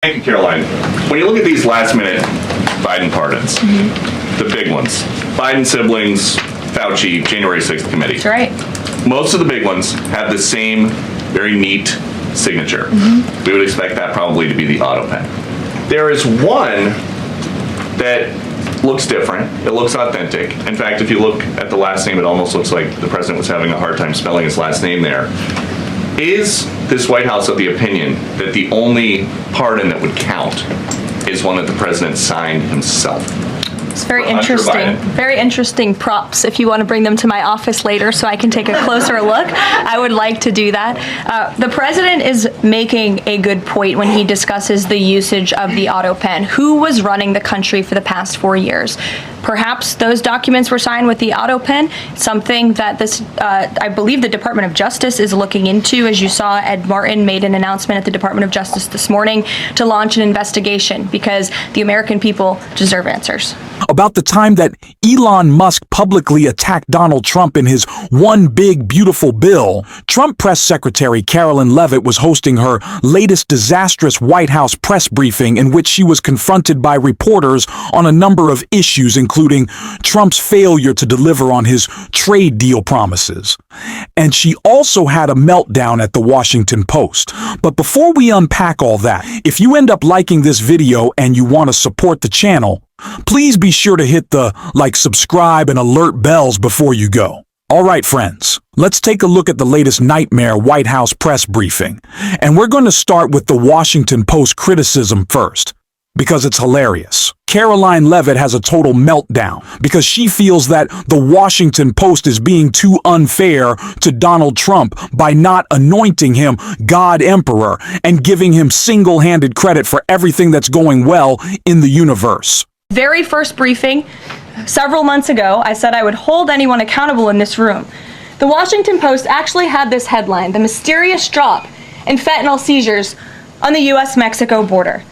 Thank you, Caroline. When you look at these last-minute Biden pardons, the big ones, Biden siblings, Fauci, January 6th committee. That's right. Most of the big ones have the same very neat signature. We would expect that probably to be the auto pen. There is one that looks different. It looks authentic. In fact, if you look at the last name, it almost looks like the president was having a hard time spelling his last name there. Is this White House of the opinion that the only pardon that would count is one that the president signed himself? It's very interesting. Very interesting props. If you want to bring them to my office later so I can take a closer look, I would like to do that. The president is making a good point when he discusses the usage of the auto pen. Who was running the country for the past 4 years? Perhaps those documents were signed with the auto pen, something that this, I believe the Department of Justice is looking into. As you saw, Ed Martin made an announcement at the Department of Justice this morning to launch an investigation because the American people deserve answers. About the time that Elon Musk publicly attacked Donald Trump in his One Big Beautiful Bill, Trump Press Secretary Carolyn Leavitt was hosting her latest disastrous White House press briefing in which she was confronted by reporters on a number of issues, including Trump's failure to deliver on his trade deal promises. And she also had a meltdown at the Washington Post. But before we unpack all that, if you end up liking this video and you want to support the channel, please be sure to hit the like, subscribe, and alert bells before you go. All right, friends, let's take a look at the latest nightmare White House press briefing. And we're going to start with the Washington Post criticism first, because it's hilarious. Caroline Leavitt has a total meltdown because she feels that the Washington Post is being too unfair to Donald Trump by not anointing him God Emperor and giving him single-handed credit for everything that's going well in the universe. Very first briefing, several months ago, I said I would hold anyone accountable in this room. The Washington Post actually had this headline: the mysterious drop in fentanyl seizures on the U.S.-Mexico border.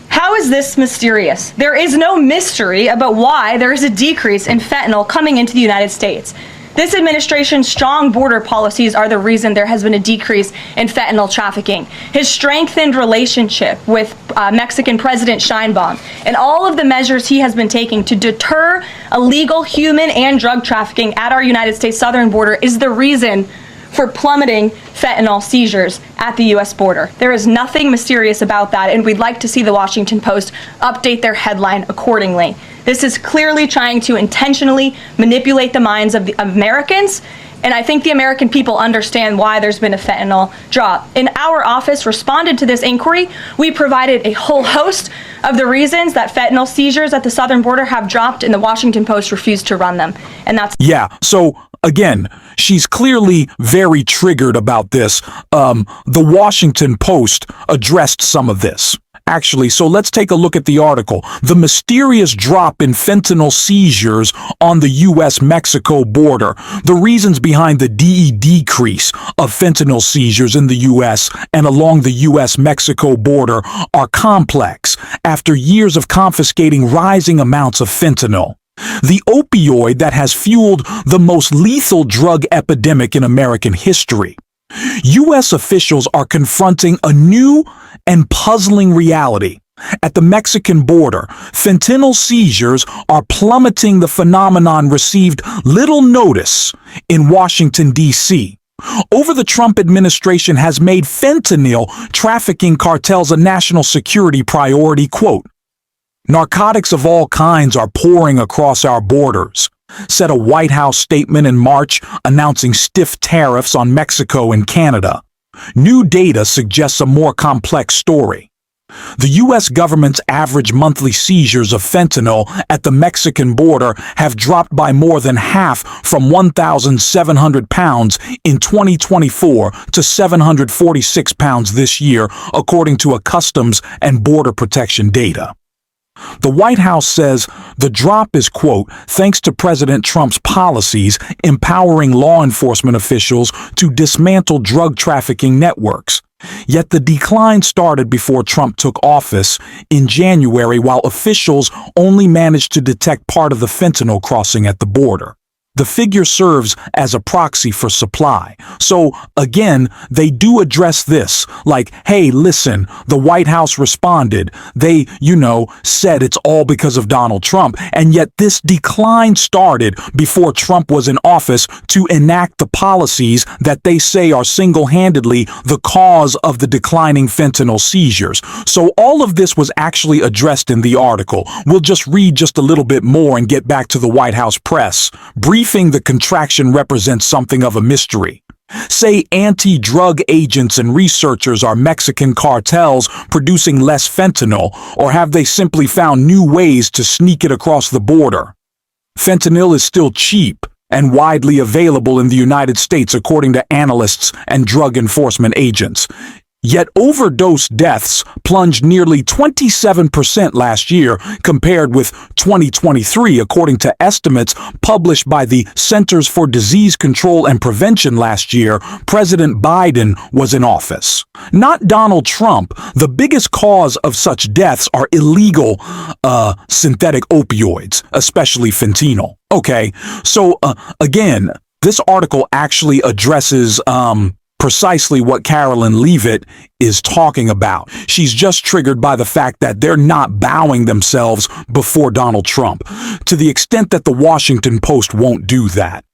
How is this mysterious? There is no mystery about why there is a decrease in fentanyl coming into the United States. This administration's strong border policies are the reason there has been a decrease in fentanyl trafficking. His strengthened relationship with Mexican President Sheinbaum and all of the measures he has been taking to deter illegal human and drug trafficking at our United States southern border is the reason for plummeting fentanyl seizures at the U.S. border. There is nothing mysterious about that, and we'd like to see the Washington Post update their headline accordingly. This is clearly trying to intentionally manipulate the minds of the Americans, and I think the American people understand why there's been a fentanyl drop. In our office responded to this inquiry. We provided a whole host of the reasons that fentanyl seizures at the southern border have dropped, and the Washington Post refused to run them. And that's... Yeah, so again, she's clearly very triggered about this. The Washington Post addressed some of this, actually. So let's take a look at the article. The mysterious drop in fentanyl seizures on the U.S.-Mexico border. The reasons behind the decrease of fentanyl seizures in the U.S. and along the U.S.-Mexico border are complex after years of confiscating rising amounts of fentanyl, the opioid that has fueled the most lethal drug epidemic in American history. U.S. officials are confronting a new and puzzling reality. At the Mexican border, fentanyl seizures are plummeting. The phenomenon received little notice in Washington, D.C. Over the Trump administration has made fentanyl trafficking cartels a national security priority. Quote, "Narcotics of all kinds are pouring across our borders," said a White House statement in March announcing stiff tariffs on Mexico and Canada. New data suggests a more complex story. The U.S. government's average monthly seizures of fentanyl at the Mexican border have dropped by more than half, from 1,700 pounds in 2024 to 746 pounds this year, according to a Customs and Border Protection data. The White House says the drop is, quote, thanks to President Trump's policies empowering law enforcement officials to dismantle drug trafficking networks. Yet the decline started before Trump took office in January, while officials only managed to detect part of the fentanyl crossing at the border. The figure serves as a proxy for supply. So again, they do address this, like, hey, listen, the White House responded. They, said it's all because of Donald Trump. And yet this decline started before Trump was in office to enact the policies that they say are single-handedly the cause of the declining fentanyl seizures. So all of this was actually addressed in the article. We'll just read just a little bit more and get back to the White House press. Briefing the contraction represents something of a mystery. Say anti-drug agents and researchers are Mexican cartels producing less fentanyl, or have they simply found new ways to sneak it across the border? Fentanyl is still cheap and widely available in the United States, according to analysts and drug enforcement agents. Yet overdose deaths plunged nearly 27% last year compared with 2023, according to estimates published by the Centers for Disease Control and Prevention last year. President Biden was in office. Not Donald Trump. The biggest cause of such deaths are illegal synthetic opioids, especially fentanyl. Okay, so again, this article actually addresses precisely what Carolyn Leavitt is talking about. She's just triggered by the fact that they're not bowing themselves before Donald Trump, to the extent that the Washington Post won't do that.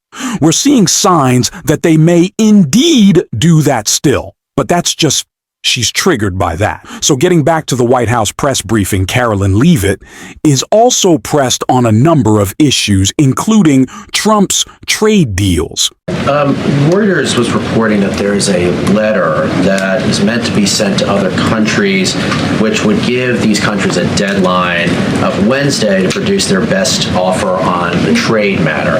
We're seeing signs that they may indeed do that still, but that's just she's triggered by that. So getting back to the White House press briefing, Carolyn Leavitt is also pressed on a number of issues, including Trump's trade deals. Reuters was reporting that there is a letter that is meant to be sent to other countries, which would give these countries a deadline of Wednesday to produce their best offer on the trade matter.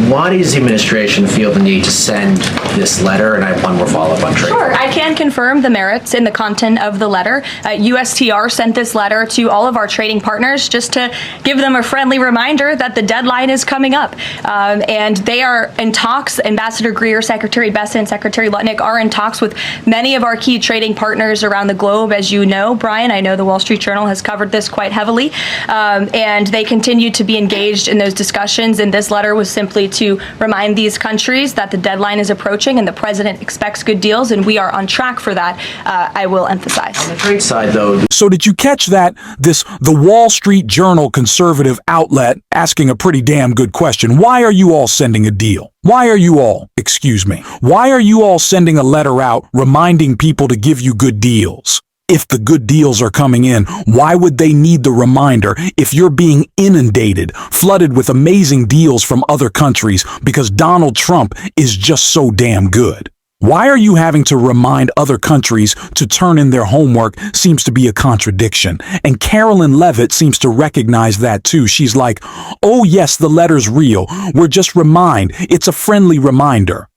Why does the administration feel the need to send this letter? And I have one more follow-up on trade. Sure, I can confirm the merits in the content of the letter. USTR sent this letter to all of our trading partners just to give them a friendly reminder that the deadline is coming up. And they are in talks. Ambassador Greer, Secretary Bessent, Secretary Lutnick are in talks with many of our key trading partners around the globe. As you know, Brian, I know the Wall Street Journal has covered this quite heavily. And they continue to be engaged in those discussions. And this letter was simply to remind these countries that the deadline is approaching and the president expects good deals. And we are on track for that, I will emphasize. On the trade side, though. So did you catch that? The Wall Street Journal conservative outlet asking a pretty damn good question. Why are you all sending a deal? Why are you all sending a letter out reminding people to give you good deals? If the good deals are coming in, why would they need the reminder if you're being inundated, flooded with amazing deals from other countries because Donald Trump is just so damn good? Why are you having to remind other countries to turn in their homework seems to be a contradiction. And Carolyn Leavitt seems to recognize that too. She's like, oh yes, the letter's real. We're just it's a friendly reminder.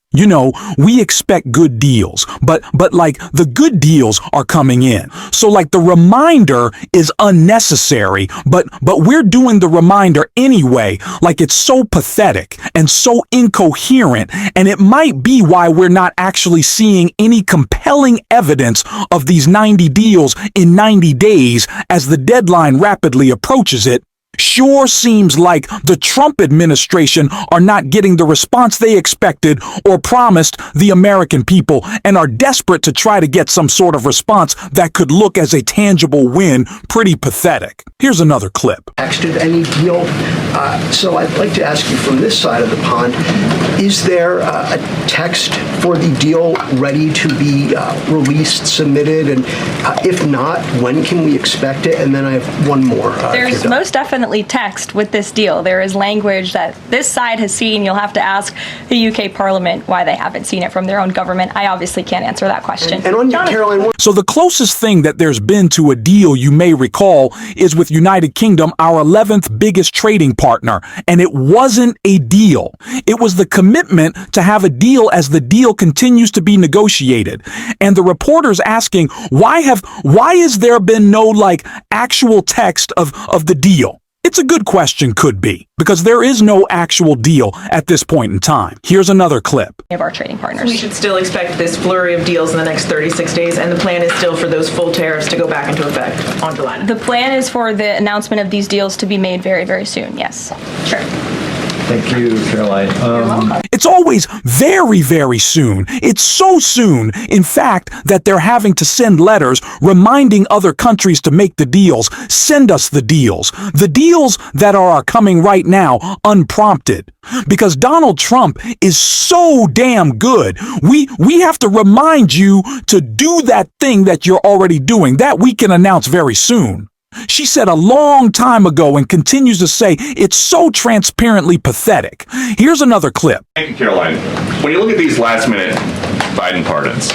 We expect good deals, but like the good deals are coming in. So like the reminder is unnecessary, but we're doing the reminder anyway. Like it's so pathetic and so incoherent, and it might be why we're not actually seeing any compelling evidence of these 90 deals in 90 days as the deadline rapidly approaches it. Sure seems like the Trump administration are not getting the response they expected or promised the American people and are desperate to try to get some sort of response that could look as a tangible win. Pretty pathetic. Here's another clip. Texted any deal. So I'd like to ask you from this side of the pond, is there a text for the deal ready to be released, submitted? And if not, when can we expect it? And then I have one more. There's most definitely text with this deal. There is language that this side has seen. You'll have to ask the UK Parliament why they haven't seen it from their own government. I obviously can't answer that question. And on Caroline, so the closest thing that there's been to a deal you may recall is with United Kingdom, our 11th biggest trading partner, and it wasn't a deal. It was the commitment to have a deal as the deal continues to be negotiated. And the reporter's asking, why has there been no actual text of the deal? It's a good question, could be, because there is no actual deal at this point in time. Here's another clip. Of our trading partners. We should still expect this flurry of deals in the next 36 days, and the plan is still for those full tariffs to go back into effect on July 9th. The plan is for the announcement of these deals to be made very, very soon, yes. Sure. Thank you, Caroline. It's always very, very soon. It's so soon, in fact, that they're having to send letters reminding other countries to make the deals. Send us the deals. The deals that are coming right now, unprompted. Because Donald Trump is so damn good. We have to remind you to do that thing that you're already doing. That we can announce very soon. She said a long time ago and continues to say it's so transparently pathetic. Here's another clip. Thank you, Caroline. When you look at these last-minute Biden pardons,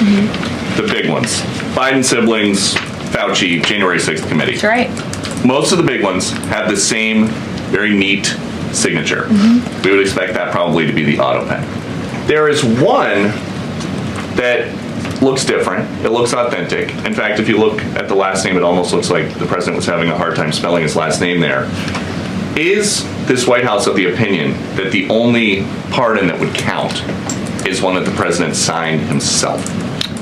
the big ones, Biden siblings, Fauci, January 6th committee. That's right. Most of the big ones have the same very neat signature. We would expect that probably to be the auto pen. There is one that looks different. It looks authentic. In fact, if you look at the last name, it almost looks like the president was having a hard time spelling his last name there. Is this White House of the opinion that the only pardon that would count is one that the president signed himself?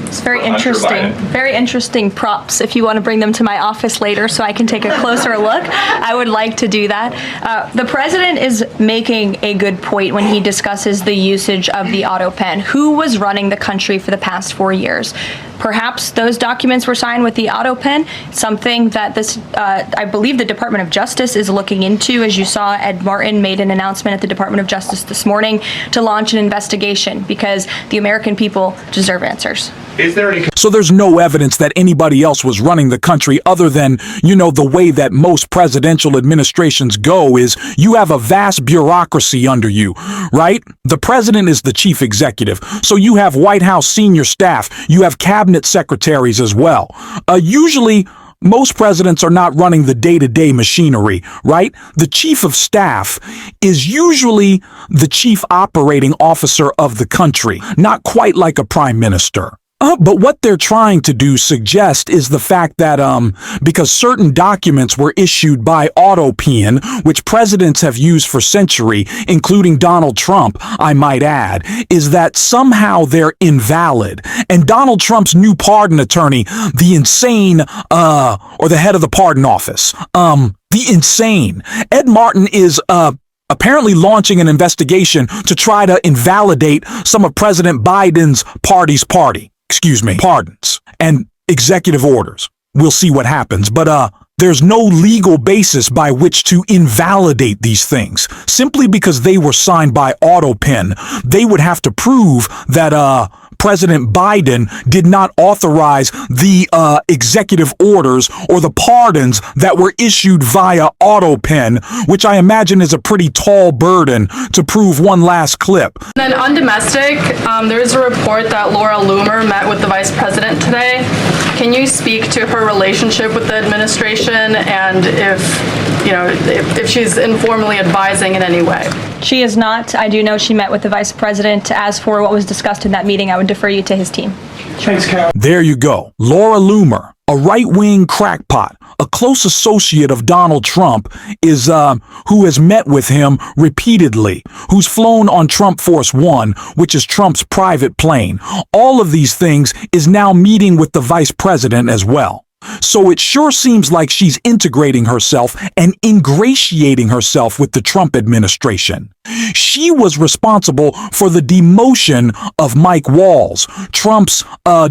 It's very Hunter interesting. Biden. Very interesting props. If you want to bring them to my office later so I can take a closer look, I would like to do that. The president is making a good point when he discusses the usage of the auto pen. Who was running the country for the past 4 years? Perhaps those documents were signed with the auto pen, something that this, I believe the Department of Justice is looking into. As you saw, Ed Martin made an announcement at the Department of Justice this morning to launch an investigation because the American people deserve answers. Is there any So there's no evidence that anybody else was running the country other than, the way that most presidential administrations go is you have a vast bureaucracy under you, right? The president is the chief executive. So you have White House senior staff. You have cabinet secretaries as well. Usually, most presidents are not running the day-to-day machinery, right? The chief of staff is usually the chief operating officer of the country, not quite like a prime minister. But what they're trying to do suggest is the fact that because certain documents were issued by AutoPen, which presidents have used for centuries, including Donald Trump, I might add, is that somehow they're invalid. And Donald Trump's new pardon attorney, the insane, or the head of the pardon office, the insane, Ed Martin is apparently launching an investigation to try to invalidate some of President Biden's pardons and executive orders. We'll see what happens, but there's no legal basis by which to invalidate these things. Simply because they were signed by AutoPen, they would have to prove that President Biden did not authorize the executive orders or the pardons that were issued via AutoPen, which I imagine is a pretty tall burden to prove. One last clip. Then on domestic, there is a report that Laura Loomer met with the vice president today. Can you speak to her relationship with the administration and if she's informally advising in any way? She is not. I do know she met with the vice president. As for what was discussed in that meeting, I would defer you to his team. Thanks, Carol. There you go. Laura Loomer, a right-wing crackpot, a close associate of Donald Trump, is who has met with him repeatedly, who's flown on Trump Force One, which is Trump's private plane. All of these things is now meeting with the vice president as well. So it sure seems like she's integrating herself and ingratiating herself with the Trump administration. She was responsible for the demotion of Mike Walls, Trump's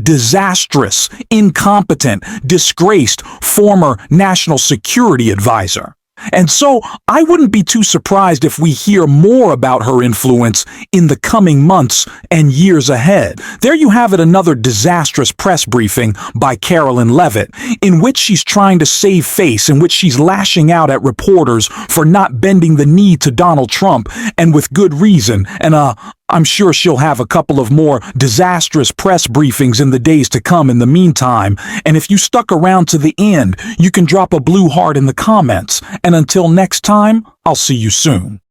disastrous, incompetent, disgraced former national security advisor. And so I wouldn't be too surprised if we hear more about her influence in the coming months and years ahead. There you have it, another disastrous press briefing by Carolyn Levitt, in which she's trying to save face, in which she's lashing out at reporters for not bending the knee to Donald Trump, and with good reason. And I'm sure she'll have a couple of more disastrous press briefings in the days to come in the meantime. And if you stuck around to the end, you can drop a blue heart in the comments. And until next time, I'll see you soon.